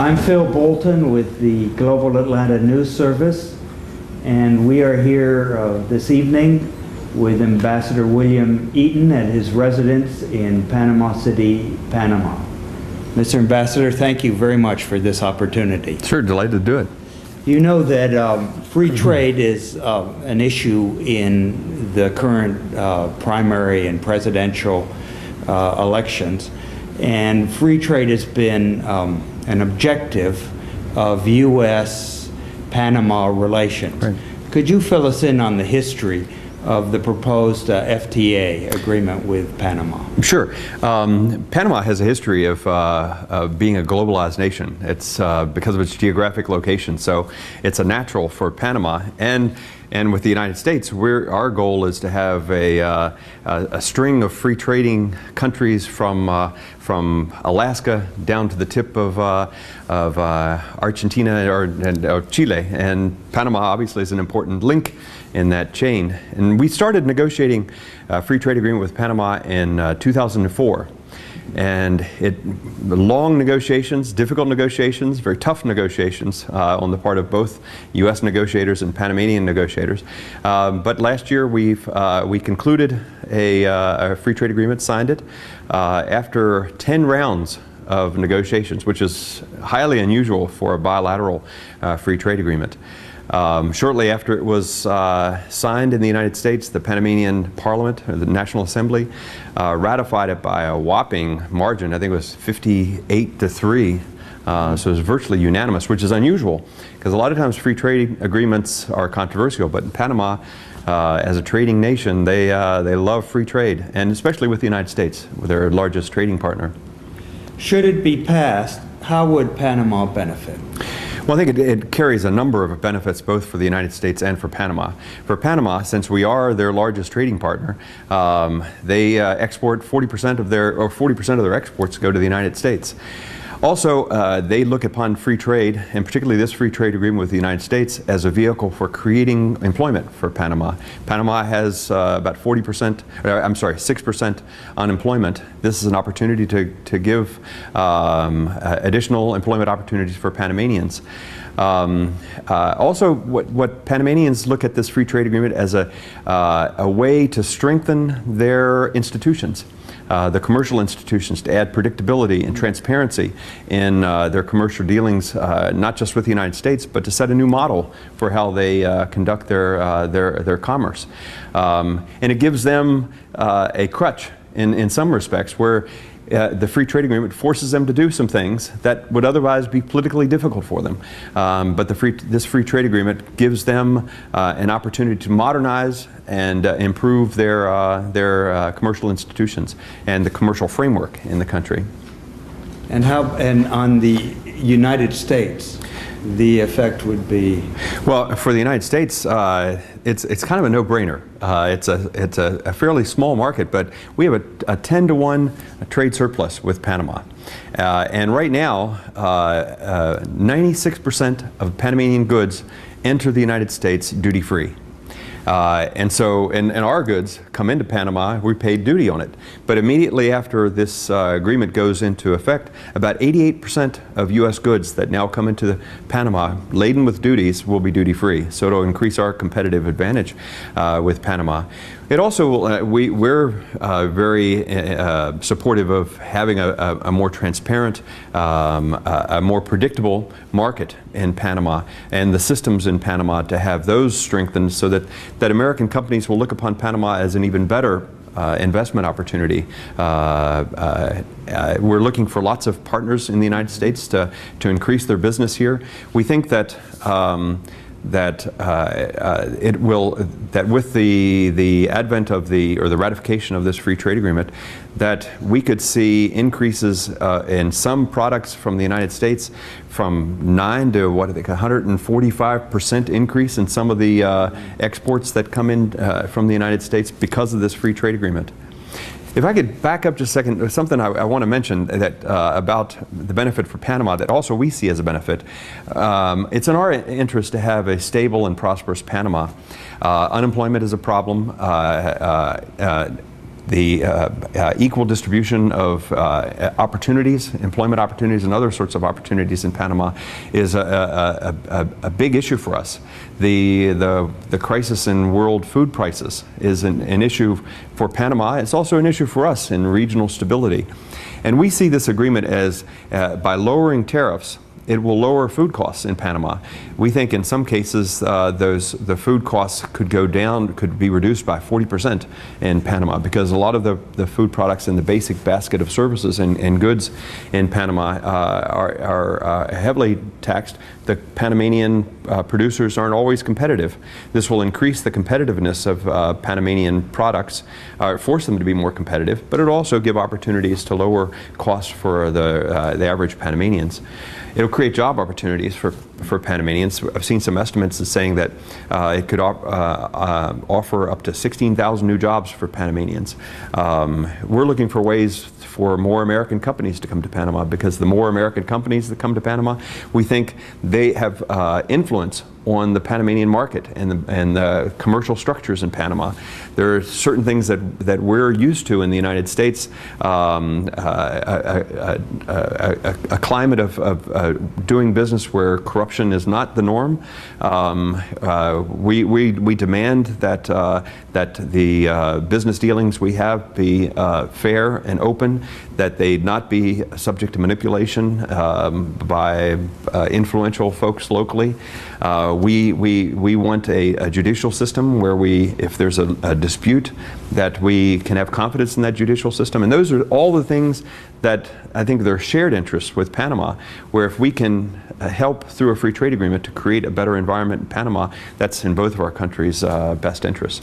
I'm Phil Bolton with the Global Atlanta News Service, and we are here this evening with Ambassador William Eaton at his residence in Panama City, Panama. Mr. Ambassador, thank you very much for this opportunity. Sure, delighted to do it. You know that free trade is an issue in the current primary and presidential elections, and free trade has been an objective of U.S.-Panama relations. Right. Could you fill us in on the history of the proposed FTA agreement with Panama? Sure. Panama has a history of being a globalized nation. It's because of its geographic location, so it's a natural for Panama. And with the United States, our goal is to have a string of free trading countries from Alaska down to the tip of Argentina or Chile. And Panama obviously is an important link in that chain. And we started negotiating a free trade agreement with Panama in 2004. And long negotiations, difficult negotiations, very tough negotiations on the part of both U.S. negotiators and Panamanian negotiators. But last year we concluded a free trade agreement, signed it, after 10 rounds of negotiations, which is highly unusual for a bilateral free trade agreement. Shortly after it was signed in the United States, the Panamanian Parliament, or the National Assembly, ratified it by a whopping margin. I think it was 58-3. So it was virtually unanimous, which is unusual, because a lot of times free trade agreements are controversial. But in Panama, as a trading nation, they love free trade, and especially with the United States, their largest trading partner. Should it be passed, how would Panama benefit? Well, I think it carries a number of benefits both for the United States and for Panama. For Panama, since we are their largest trading partner, they export 40% of their exports go to the United States. Also, they look upon free trade, and particularly this free trade agreement with the United States, as a vehicle for creating employment for Panama. Panama has about 6% unemployment. This is an opportunity to give additional employment opportunities for Panamanians. Also, what Panamanians look at this free trade agreement as a way to strengthen their institutions. The commercial institutions, to add predictability and transparency in their commercial dealings, not just with the United States, but to set a new model for how they conduct their commerce. And it gives them a crutch in some respects, where the free trade agreement forces them to do some things that would otherwise be politically difficult for them. But this free trade agreement gives them an opportunity to modernize and improve their commercial institutions and the commercial framework in the country. And on the United States, the effect would be? Well, for the United States, it's kind of a no-brainer. It's a fairly small market, but we have a 10-to-1 trade surplus with Panama. And right now, 96% of Panamanian goods enter the United States duty-free. And our goods come into Panama, we pay duty on it. But immediately after this agreement goes into effect, about 88% of U.S. goods that now come into Panama laden with duties will be duty-free. So it'll increase our competitive advantage with Panama. It also, we're very supportive of having a more transparent, a more predictable market in Panama, and the systems in Panama to have those strengthened so that American companies will look upon Panama as an even better investment opportunity. We're looking for lots of partners in the United States to increase their business here. We think that with the advent of the ratification of this free trade agreement, that we could see increases in some products from the United States from 9 to 145% increase in some of the exports that come in from the United States because of this free trade agreement. If I could back up just a second, there's something I want to mention that about the benefit for Panama that also we see as a benefit. It's in our interest to have a stable and prosperous Panama. Unemployment is a problem. equal distribution of opportunities, employment opportunities, and other sorts of opportunities in Panama is a big issue for us. The crisis in world food prices is an issue for Panama. It's also an issue for us in regional stability. And we see this agreement as, by lowering tariffs, it will lower food costs in Panama. We think in some cases the food costs could go down, could be reduced by 40% in Panama, because a lot of the food products in the basic basket of services and goods in Panama are heavily taxed. The Panamanian producers aren't always competitive. This will increase the competitiveness of Panamanian products, force them to be more competitive, but it'll also give opportunities to lower costs for the average Panamanians. It'll create job opportunities for Panamanians. I've seen some estimates saying that it could offer up to 16,000 new jobs for Panamanians. We're looking for ways for more American companies to come to Panama, because the more American companies that come to Panama, we think they have influence on the Panamanian market and the commercial structures in Panama. There are certain things that we're used to in the United States, a climate of doing business where corruption is not the norm. We demand that the business dealings we have be fair and open, that they not be subject to manipulation by influential folks locally. We want a judicial system where if there's a dispute, that we can have confidence in that judicial system. And those are all the things that I think they're shared interests with Panama, where if we can help through a free trade agreement to create a better environment in Panama, that's in both of our countries' best interests.